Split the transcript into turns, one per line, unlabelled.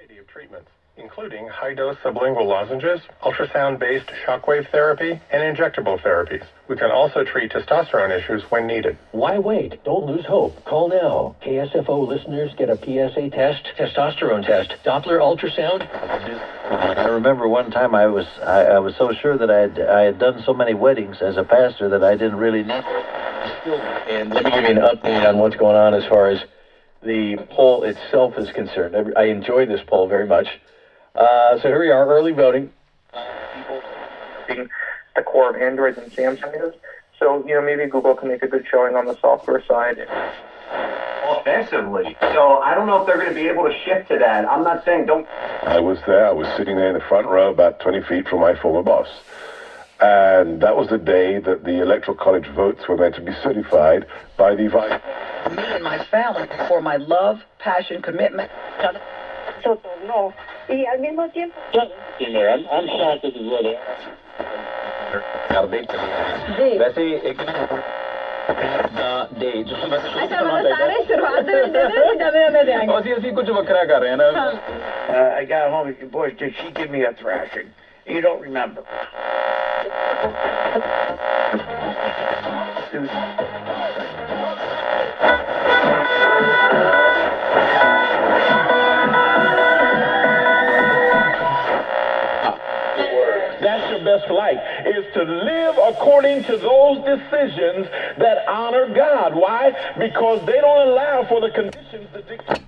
variety of treatments, including high-dose sublingual lozenges, ultrasound-based shockwave therapy, and injectable therapies. We can also treat testosterone issues when needed.
Why wait? Don't lose hope. Call now. KSFO listeners get a PSA test, testosterone test, Doppler ultrasound.
I remember one time I was so sure that I had done so many weddings as a pastor that I didn't really need.
And let me give you an update on what's going on as far as the poll itself is concerned. I enjoy this poll very much. So here we are, early voting.
Being the core of Androids and Samsung is. So, maybe Google can make a good showing on the software side.
Offensively. So I don't know if they're going to be able to shift to that. I'm not saying don't.
I was there. I was sitting there in the front row about 20 feet from my former boss. And that was the day that the Electoral College votes were meant to be certified by the vice.
Me and my family for my love, passion, commitment.
No. Y al mismo tiempo...
I'm shocked this is really... वैसे एक day जो
अच्छा मतलब सारे शुरुआत में दे देंगे
ऐसी कुछ वकरा कर रहे हैं ना
I got home. Boy, did she give me a thrashing? You don't remember.
That's your best life, is to live according to those decisions that honor God. Why? Because they don't allow for the conditions to dictate.